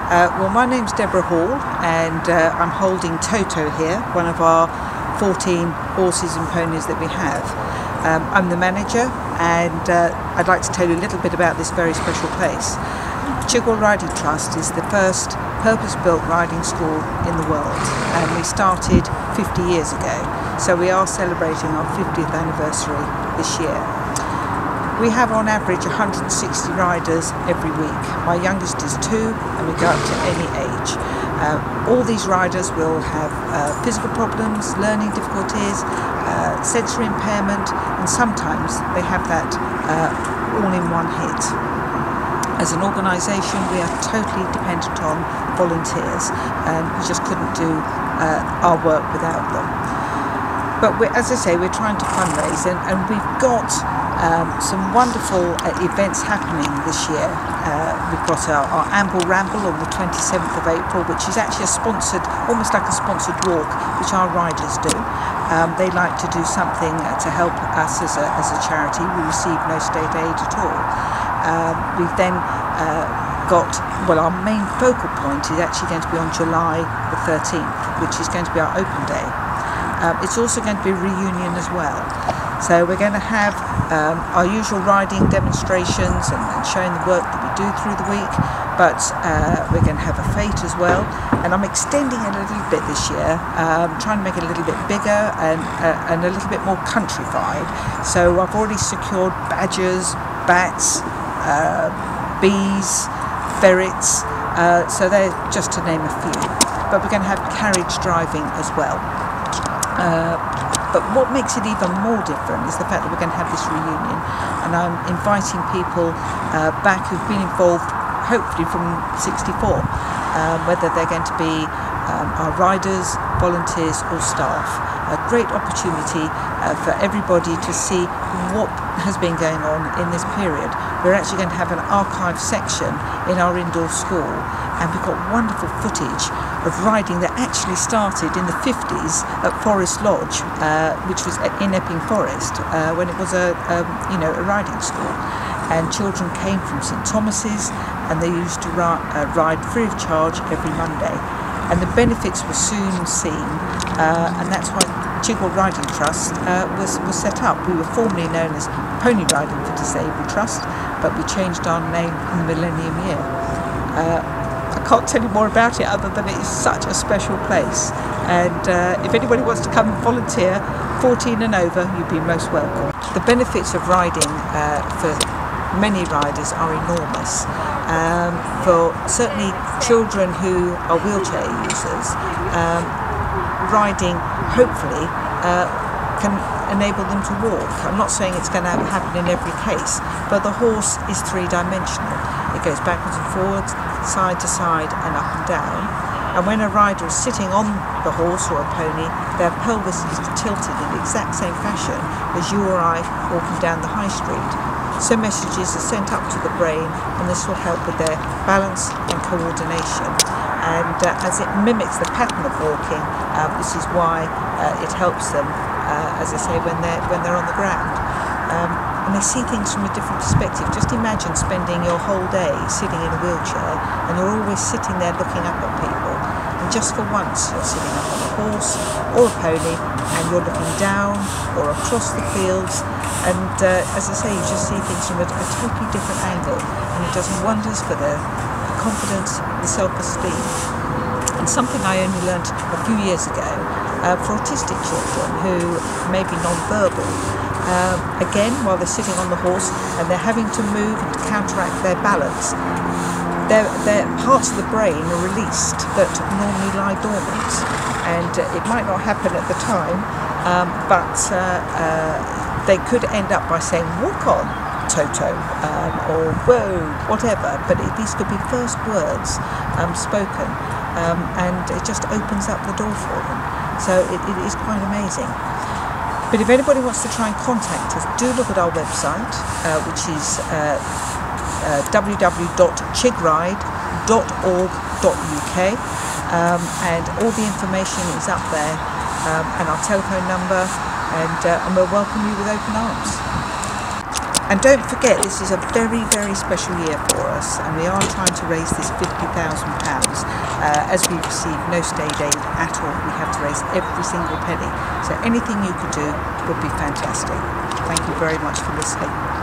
Well, my name's Deborah Hall, and I'm holding Toto here, one of our 14 horses and ponies that we have. I'm the manager, and I'd like to tell you a little bit about this very special place. Chigwell Riding Trust is the first purpose-built riding school in the world, and we started 50 years ago, so we are celebrating our 50th anniversary this year. We have on average 160 riders every week. My youngest is 2, and we go up to any age. All these riders will have physical problems, learning difficulties, sensory impairment, and sometimes they have that all in one hit. As an organisation, we are totally dependent on volunteers, and we just couldn't do our work without them. But as I say, we're trying to fundraise, and we've got some wonderful events happening this year. We've got our Amble Ramble on the 27th of April, which is actually a sponsored, almost like a sponsored walk, which our riders do. They like to do something to help us as a charity. We receive no state aid at all. We've then got, well, our main focal point is actually going to be on July the 13th, which is going to be our open day. It's also going to be a reunion as well. So we're going to have our usual riding demonstrations and showing the work that we do through the week, but we're going to have a fete as well, and I'm extending it a little bit this year, trying to make it a little bit bigger and a little bit more countrified. So I've already secured badgers, bats, bees, ferrets, so they're just to name a few. But we're going to have carriage driving as well. But what makes it even more different is the fact that we're going to have this reunion, and I'm inviting people back who've been involved, hopefully from '64, whether they're going to be our riders, volunteers or staff. A great opportunity for everybody to see what has been going on in this period. We're actually going to have an archive section in our indoor school, and we've got wonderful footage of riding that actually started in the 50s at Forest Lodge, which was in Epping Forest, when it was a riding school. And children came from St Thomas's, and they used to ride free of charge every Monday. And the benefits were soon seen, and that's why Chigwell Riding Trust was set up. We were formerly known as Pony Riding for Disabled Trust, but we changed our name in the millennium year. I can't tell you more about it other than it is such a special place, and if anybody wants to come and volunteer, 14 and over, you'd be most welcome. The benefits of riding for many riders are enormous. For certainly children who are wheelchair users, riding hopefully can enable them to walk. I'm not saying it's going to happen in every case, but the horse is three-dimensional. It goes backwards and forwards, side to side and up and down. And when a rider is sitting on the horse or a pony, their pelvis is tilted in the exact same fashion as you or I walking down the high street. So messages are sent up to the brain, and this will help with their balance and coordination. And as it mimics the pattern of walking, this is why it helps them, as I say, when they're on the ground. And they see things from a different perspective. Just imagine spending your whole day sitting in a wheelchair, and you're always sitting there looking up at people. And just for once, you're sitting up on a horse or a pony, and you're looking down or across the fields. And as I say, you just see things from a totally different angle, and it does wonders for the confidence, the self-esteem. And something I only learnt a few years ago for autistic children who may be non-verbal. Again, while they're sitting on the horse and they're having to move and to counteract their balance, their parts of the brain are released that normally lie dormant. And it might not happen at the time, but they could end up by saying, "Walk on, Toto," or "Whoa," whatever. But these could be first words spoken, and it just opens up the door for them. So it is quite amazing. But if anybody wants to try and contact us, do look at our website, which is www.chigride.org.uk, and all the information is up there, and our telephone number, and we'll welcome you with open arms. And don't forget, this is a very, very special year for us, and we are trying to raise this £50,000. As we receive no state aid at all, we have to raise every single penny. So anything you could do would be fantastic. Thank you very much for listening.